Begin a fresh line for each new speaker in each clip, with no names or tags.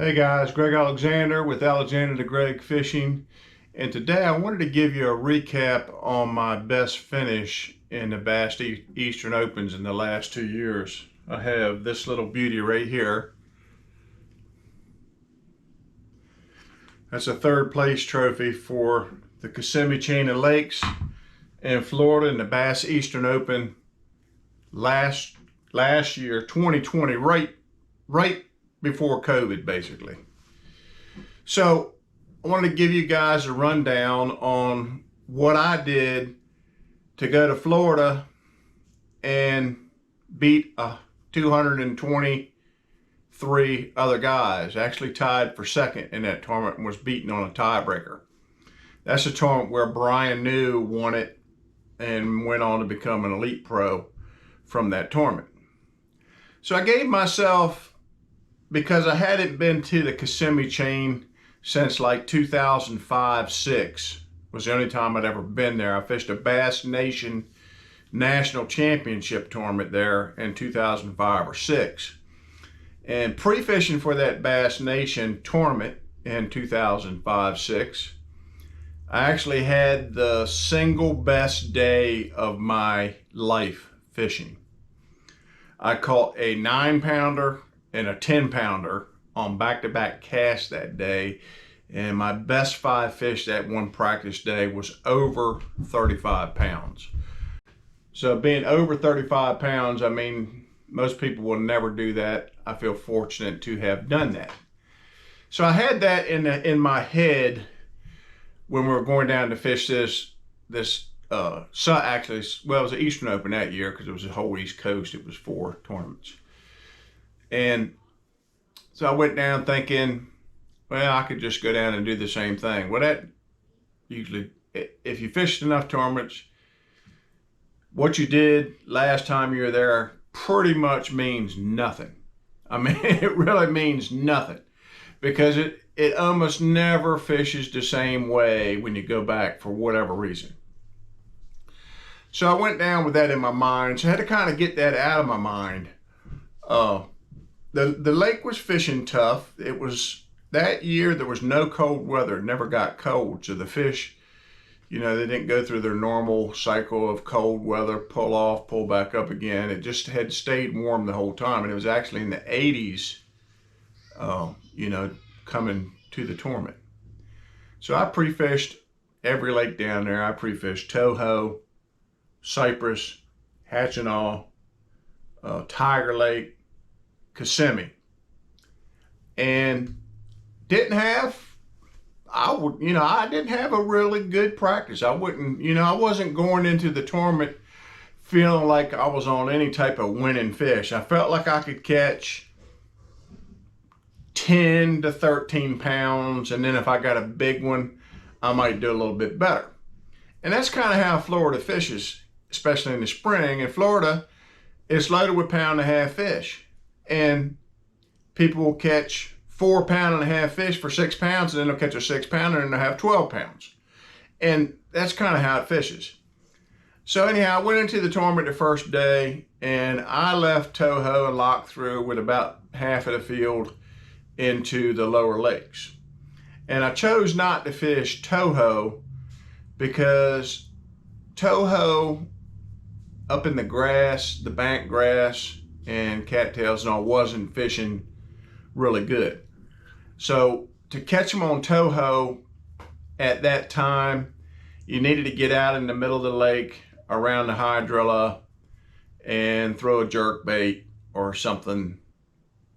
Hey guys, Greg Alexander with Alexander to Greg Fishing, and today I wanted to give you a recap on my best finish in the Eastern Opens in the last 2 years. I have this little beauty right here. That's a third place trophy for the Kissimmee chain of lakes in Florida in the Bass Eastern Open last year, 2020, right before COVID, basically. So I wanted to give you guys a rundown on what I did to go to Florida and beat 223 other guys. Actually tied for second in that tournament and was beaten on a tiebreaker. That's a tournament where Brian New won it and went on to become an elite pro from that tournament. So I gave myself, because I hadn't been to the Kissimmee chain since like 2005-06, was the only time I'd ever been there. I fished a Bass Nation National Championship tournament there in 2005 or 6. And pre-fishing for that Bass Nation tournament in 2005-06, I actually had the single best day of my life fishing. I caught a 9-pounder and a 10-pounder on back-to-back casts that day, and my best 5 fish that one practice day was over 35 pounds. So being over 35 pounds, I mean, most people will never do that. I feel fortunate to have done that. So I had that in my head when we were going down to fish this actually, well, it was the Eastern Open that year because it was the whole East Coast. It was 4 tournaments. And so I went down thinking, well, I could just go down and do the same thing. Well, that usually, if you fished enough tournaments, what you did last time you were there pretty much means nothing. I mean, it really means nothing, because it almost never fishes the same way when you go back for whatever reason. So I went down with that in my mind. So I had to kind of get that out of my mind. The lake was fishing tough. It was, that year there was no cold weather. It never got cold. So the fish, they didn't go through their normal cycle of cold weather, pull off, pull back up again. It just had stayed warm the whole time. And it was actually in the 80s, coming to the tournament. So I pre-fished every lake down there. I pre-fished Toho, Cypress, Hatchinall, Tiger Lake, Kissimmee, and I didn't have a really good practice. I wasn't going into the tournament feeling like I was on any type of winning fish. I felt like I could catch 10 to 13 pounds, and then if I got a big one, I might do a little bit better. And that's kind of how Florida fishes, especially in the spring. In Florida, it's loaded with 1.5-pound fish. And people will catch 4.5-pound fish for 6 pounds, and then they'll catch a 6-pounder and they'll have 12 pounds. And that's kind of how it fishes. So anyhow, I went into the tournament the first day, and I left Toho and locked through with about half of the field into the lower lakes. And I chose not to fish Toho because Toho, up in the grass, the bank grass, and cattails and all, wasn't fishing really good. So to catch them on Toho at that time, you needed to get out in the middle of the lake around the hydrilla and throw a jerk bait or something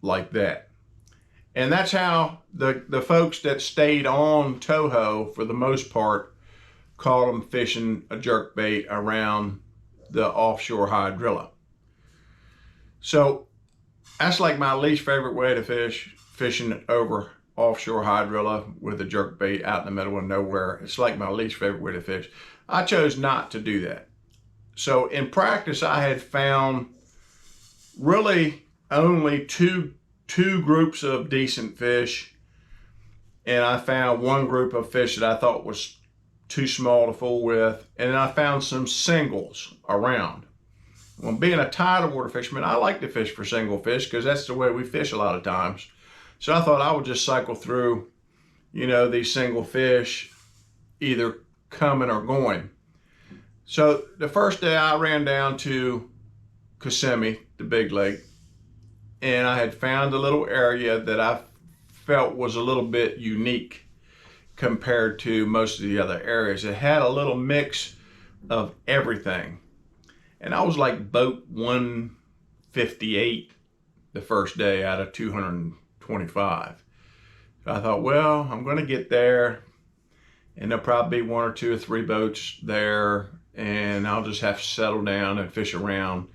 like that. And that's how the folks that stayed on Toho, for the most part, caught them fishing a jerk bait around the offshore hydrilla. So that's like my least favorite way to fish, fishing over offshore hydrilla with a jerk bait out in the middle of nowhere. It's like my least favorite way to fish. I chose not to do that. So in practice, I had found really only two groups of decent fish, and I found one group of fish that I thought was too small to fool with, and then I found some singles around. Well, being a tidal water fisherman, I like to fish for single fish because that's the way we fish a lot of times. So I thought I would just cycle through, you know, these single fish, either coming or going. So the first day I ran down to Kissimmee, the big lake, and I had found a little area that I felt was a little bit unique compared to most of the other areas. It had a little mix of everything. And I was like boat 158 the first day out of 225. So I thought, well, I'm going to get there and there'll probably be 1 or 2 or 3 boats there, and I'll just have to settle down and fish around.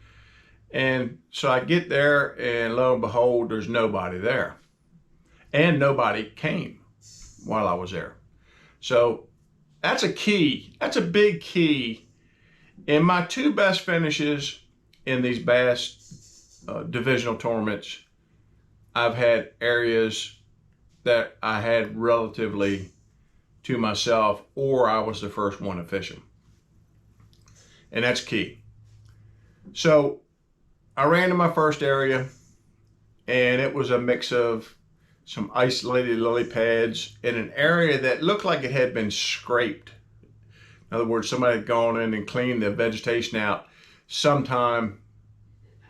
And so I get there, and lo and behold, there's nobody there. And nobody came while I was there. So that's a key. That's a big key. In my 2 best finishes in these bass divisional tournaments, I've had areas that I had relatively to myself, or I was the first one to fish them. And that's key. So I ran to my first area, and it was a mix of some isolated lily pads in an area that looked like it had been scraped. In other words, somebody had gone in and cleaned the vegetation out sometime,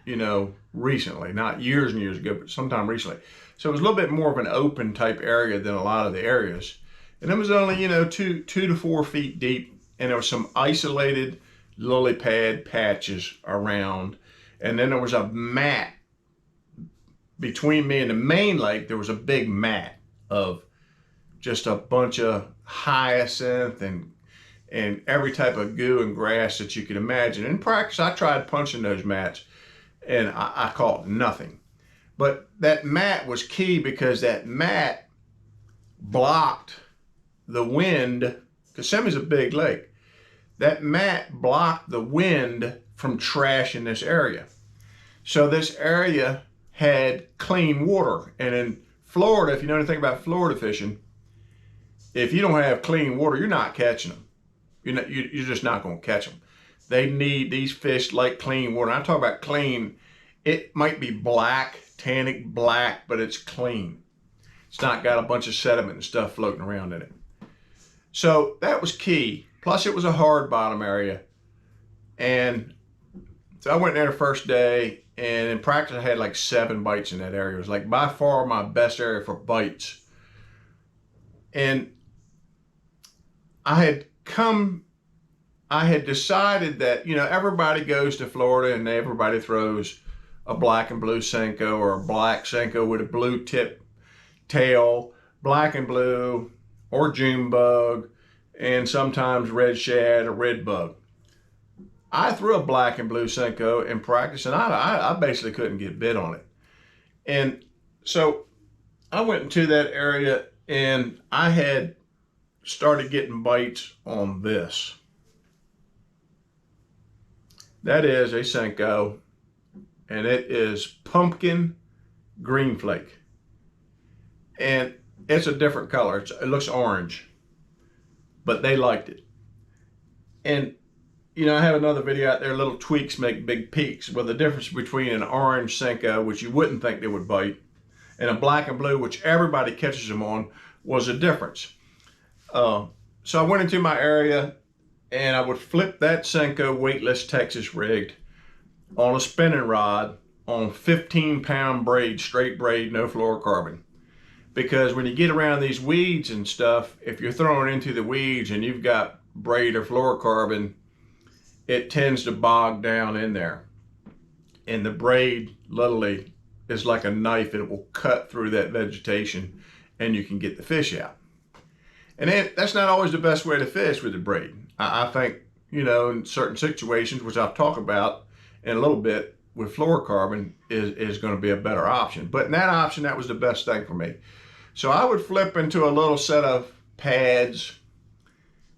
you know, recently, not years and years ago, but sometime recently. So it was a little bit more of an open type area than a lot of the areas. And it was only, you know, 2 to 4 feet deep, and there was some isolated lily pad patches around. And then there was a mat between me and the main lake. There was a big mat of just a bunch of hyacinth and every type of goo and grass that you could imagine. In practice, I tried punching those mats, and I caught nothing. But that mat was key because that mat blocked the wind. Kissimmee's a big lake. That mat blocked the wind from trashing this area. So this area had clean water. And in Florida, if you know anything about Florida fishing, if you don't have clean water, you're not catching them. You're just not going to catch them. These fish like clean water. And I talk about clean, it might be black, tannic black, but it's clean. It's not got a bunch of sediment and stuff floating around in it. So that was key. Plus it was a hard bottom area. And so I went there the first day, and in practice I had like 7 bites in that area. It was like by far my best area for bites. And I had decided that, you know, everybody goes to Florida and everybody throws a black and blue Senko or a black Senko with a blue tip tail, black and blue, or June bug, and sometimes red shad or red bug. I threw a black and blue Senko in practice, and I basically couldn't get bit on it. And so I went into that area, and I had started getting bites on this. That is a Senko, and it is pumpkin green flake. And it's a different color. It looks orange, but they liked it. And, you know, I have another video out there, little tweaks make big peaks. Well, the difference between an orange Senko, which you wouldn't think they would bite, and a black and blue, which everybody catches them on, was a difference. So I went into my area, and I would flip that Senko weightless Texas rigged on a spinning rod on 15-pound braid, straight braid, no fluorocarbon. Because when you get around these weeds and stuff, if you're throwing into the weeds and you've got braid or fluorocarbon, it tends to bog down in there. And the braid literally is like a knife. It will cut through that vegetation and you can get the fish out. And that's not always the best way to fish with the braid. I think, you know, in certain situations, which I'll talk about in a little bit, with fluorocarbon is going to be a better option. But in that option, that was the best thing for me. So I would flip into a little set of pads.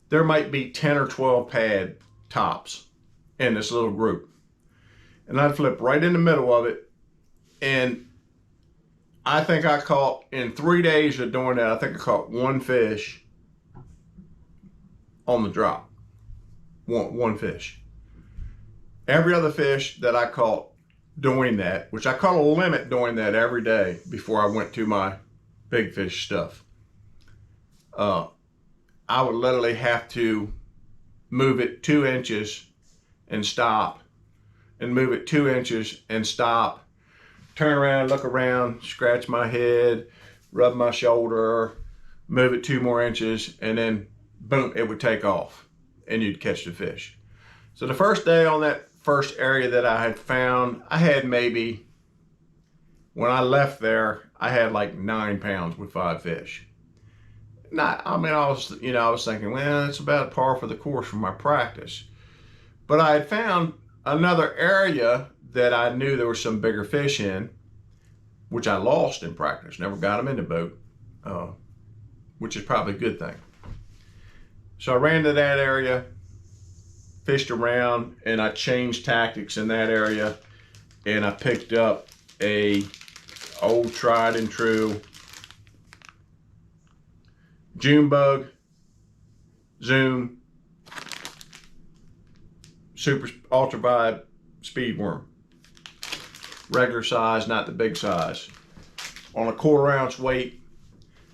There might be 10 or 12 pad tops in this little group. And I'd flip right in the middle of it. And I think I caught, in 3 days of doing that, I think I caught 1 fish on the drop. One fish. Every other fish that I caught doing that, which I caught a limit doing that every day before I went to my big fish stuff. I would literally have to move it 2 inches and stop, and move it 2 inches and stop, turn around, look around, scratch my head, rub my shoulder, move it 2 more inches, and then boom, it would take off and you'd catch the fish. So the first day on that first area that I had found, I had maybe, when I left there, I had like 9 pounds with 5 fish. I was thinking, well, it's about par for the course for my practice. But I had found another area that I knew there were some bigger fish in, which I lost in practice. Never got them in the boat, which is probably a good thing. So I ran to that area, fished around, and I changed tactics in that area, and I picked up a old tried and true June bug, Zoom, super ultra wide speed worm. Regular size, not the big size. On a 1/4 ounce weight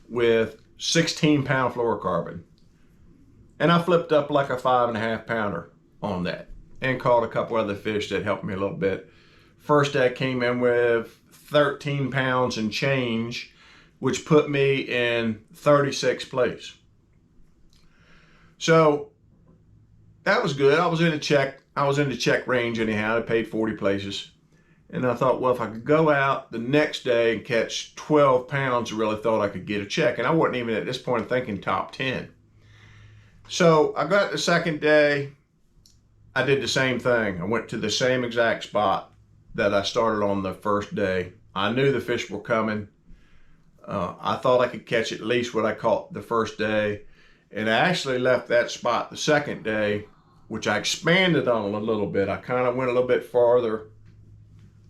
with 16-pound fluorocarbon. And I flipped up like a 5.5 pounder on that and caught a couple other fish that helped me a little bit. First day I came in with 13 pounds and change, which put me in 36th place. So that was good. I was in the check range anyhow. I paid 40 places. And I thought, well, if I could go out the next day and catch 12 pounds, I really thought I could get a check. And I wasn't even at this point thinking top 10. So I got the second day. I did the same thing. I went to the same exact spot that I started on the first day. I knew the fish were coming. I thought I could catch at least what I caught the first day. And I actually left that spot the second day, which I expanded on a little bit. I kind of went a little bit farther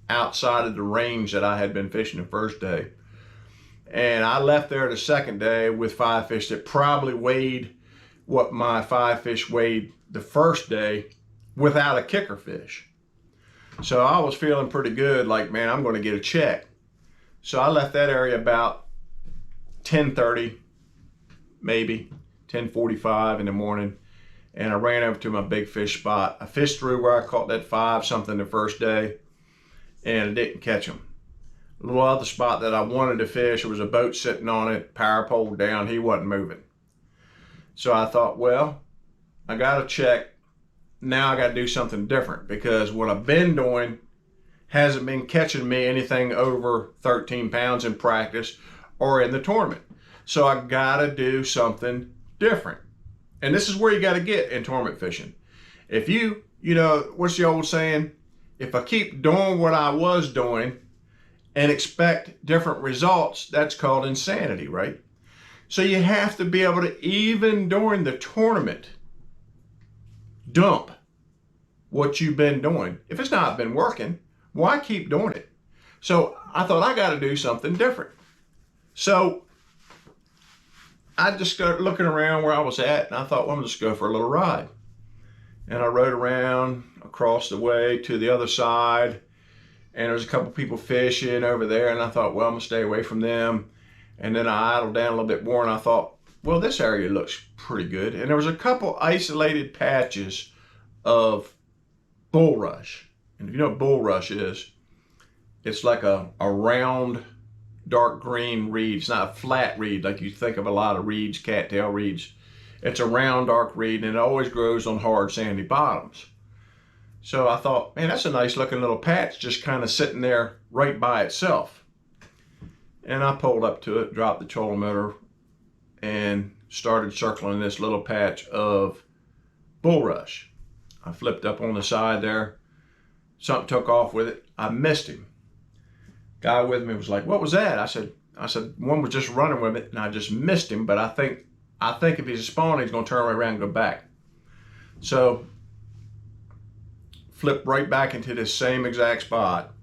outside of the range that I had been fishing the first day. And I left there the second day with 5 fish that probably weighed what my 5 fish weighed the first day without a kicker fish. So I was feeling pretty good, like, man, I'm going to get a check. So I left that area about 10:30, maybe 10:45 in the morning, and I ran over to my big fish spot. I fished through where I caught that 5 something the first day, and I didn't catch them. A little other spot that I wanted to fish, there was a boat sitting on it, power pole down, he wasn't moving. So I thought, well, I got to check. Now I got to do something different, because what I've been doing hasn't been catching me anything over 13 pounds in practice or in the tournament. So I got to do something different. And this is where you got to get in tournament fishing. If you know, what's the old saying? If I keep doing what I was doing and expect different results, that's called insanity, right? So you have to be able to, even during the tournament, dump what you've been doing. If it's not been working, why keep doing it? So I thought, I got to do something different. So I just started looking around where I was at, and I thought, well, I'm just go for a little ride. And I rode around across the way to the other side, and there was a couple people fishing over there, and I thought, well, I'm gonna stay away from them. And then I idled down a little bit more, and I thought, well, this area looks pretty good. And there was a couple isolated patches of bulrush. And if you know what bulrush is, it's like a round, dark green reed. It's not a flat reed like you think of a lot of reeds, cattail reeds. It's a round, dark reed, and it always grows on hard, sandy bottoms. So I thought, man, that's a nice looking little patch just kind of sitting there right by itself. And I pulled up to it, dropped the trolling motor, and started circling this little patch of bulrush. I flipped up on the side there. Something took off with it. I missed him. Guy with me was like, what was that? I said, one was just running with it, and I just missed him, but I think if he's a spawner, he's gonna turn right around and go back. So, flipped right back into this same exact spot.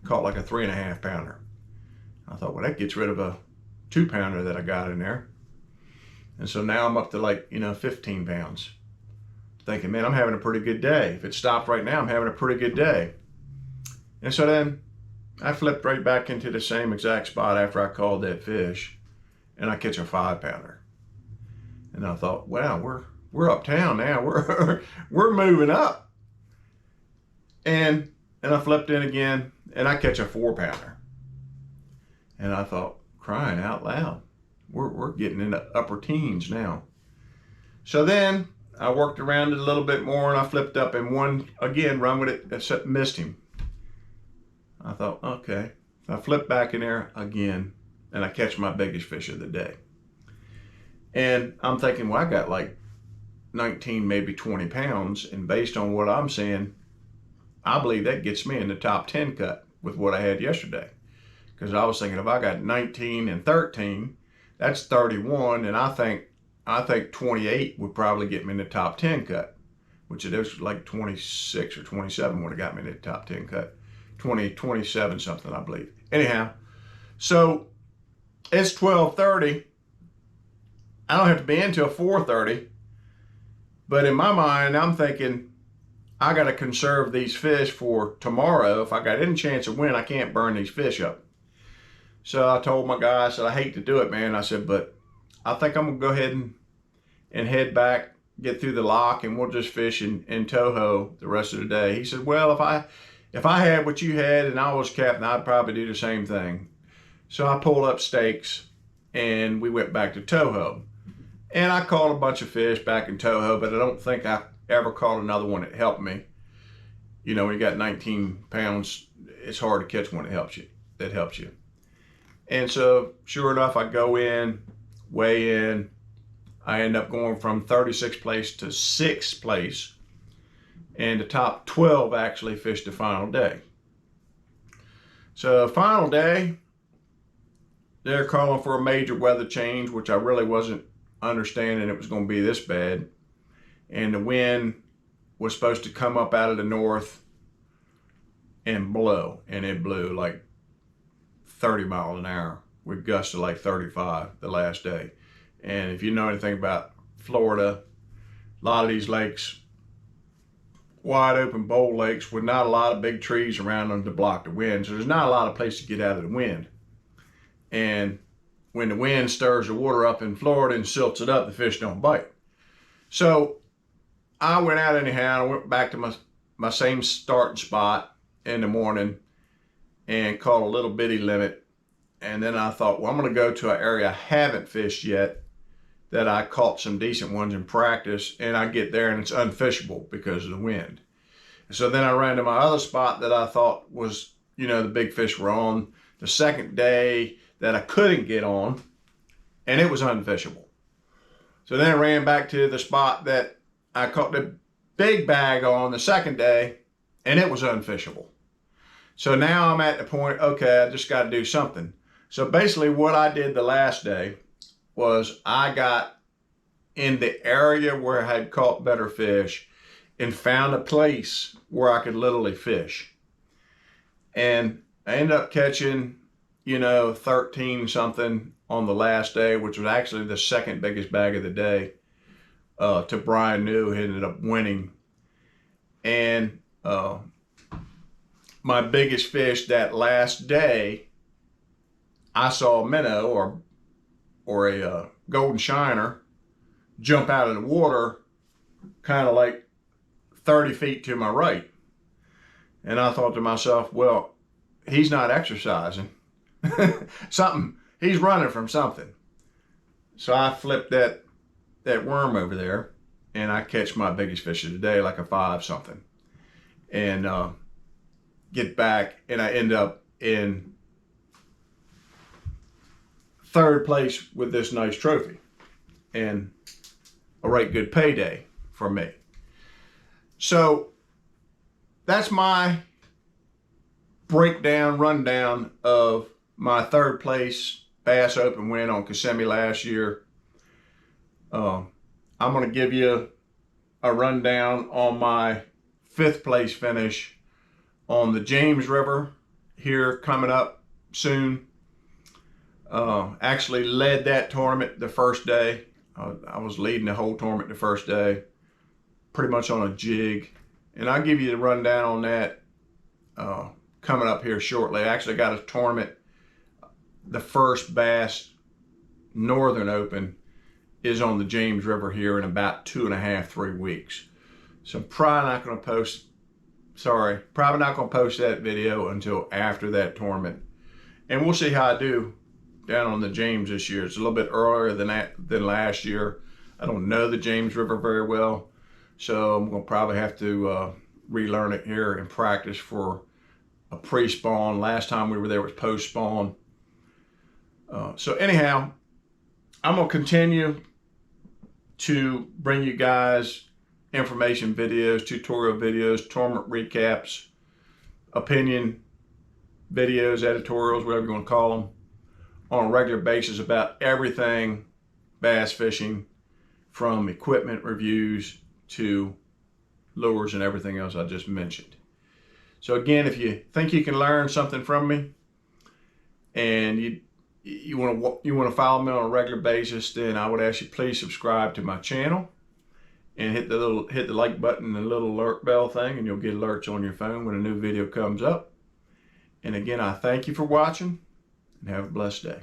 Caught like a 3.5 pounder. I thought, well, that gets rid of a 2 pounder that I got in there. And so now I'm up to like, 15 pounds. Thinking, man, I'm having a pretty good day. If it stopped right now, I'm having a pretty good day. And so then I flipped right back into the same exact spot after I called that fish, and I catch a 5-pounder. And I thought, wow, we're uptown now. We're moving up. And I flipped in again, and I catch a 4-pounder. And I thought, crying out loud, we're getting into upper teens now. So then I worked around it a little bit more, and I flipped up and one again, run with it, except missed him. I thought, okay. So I flipped back in there again, and I catch my biggest fish of the day. And I'm thinking, well, I got like 19, maybe 20 pounds, and based on what I'm seeing, I believe that gets me in the top 10 cut with what I had yesterday. Because I was thinking, if I got 19 and 13, that's 31, and I think 28 would probably get me in the top 10 cut, which it is like 26 or 27 would have got me in the top 10 cut. 27 something, I believe. Anyhow, so it's 12:30. I don't have to be in until 4:30, but in my mind, I'm thinking I got to conserve these fish for tomorrow. If I got any chance of winning, I can't burn these fish up. So I told my guy, I said, I hate to do it, man. I said, but I think I'm gonna go ahead and head back, get through the lock, and we'll just fish in Toho the rest of the day. He said, well, if I had what you had and I was captain, I'd probably do the same thing. So I pulled up stakes and we went back to Toho. And I caught a bunch of fish back in Toho, but I don't think I ever caught another one that helped me. You know, when you got 19 pounds, it's hard to catch one that helps you. And so sure enough, I go in, weigh in. I end up going from 36th place to 6th place. And the top 12 actually fished the final day. So final day, they're calling for a major weather change, which I really wasn't understanding it was going to be this bad. And the wind was supposed to come up out of the north and blow. And it blew like 30 miles an hour with gusts of like 35 the last day. And if you know anything about Florida, a lot of these lakes, wide open bowl lakes with not a lot of big trees around them to block the wind. So there's not a lot of place to get out of the wind. And when the wind stirs the water up in Florida and silts it up, the fish don't bite. So I went out anyhow. I went back to my same starting spot in the morning and caught a little bitty limit. And then I thought, well, I'm going to go to an area I haven't fished yet that I caught some decent ones in practice, and I get there and it's unfishable because of the wind. So then I ran to my other spot that I thought was, you know, the big fish were on the second day that I couldn't get on, and it was unfishable. So then I ran back to the spot that I caught the big bag on the second day, and it was unfishable. So now I'm at the point, okay, I just got to do something. So basically what I did the last day was I got in the area where I had caught better fish and found a place where I could literally fish. And I ended up catching, you know, 13 something on the last day, which was actually the second biggest bag of the day, to Brian New, who ended up winning. And my biggest fish that last day, I saw a minnow or a golden shiner jump out of the water kind of like 30 feet to my right. And I thought to myself, well, he's not exercising. He's running from something. So I flipped that worm over there and I catch my biggest fish of the day, like a 5 something. And get back and I end up in 3rd place with this nice trophy and a right good payday for me. So that's my rundown of my 3rd place Bass Open win on Kissimmee last year. I'm going to give you a rundown on my 5th place finish on the James River here coming up soon. Actually led that tournament the first day. I was leading the whole tournament the first day, pretty much on a jig. And I'll give you the rundown on that coming up here shortly. I actually got a tournament. The first Bass Northern Open is on the James River here in about 2.5, 3 weeks. So I'm probably not going to post that video until after that tournament. And we'll see how I do down on the James this year. It's a little bit earlier than last year. I don't know the James River very well, so I'm going to probably have to relearn it here and practice for a pre-spawn. Last time we were there was post-spawn. So anyhow, I'm going to continue to bring you guys information videos, tutorial videos, tournament recaps, opinion videos, editorials, whatever you want to call them, on a regular basis about everything bass fishing, from equipment reviews to lures and everything else I just mentioned. So again, if you think you can learn something from me and you want to follow me on a regular basis, then I would ask you please subscribe to my channel and hit the like button and the little alert bell thing, and you'll get alerts on your phone when a new video comes up. And again, I thank you for watching, and have a blessed day.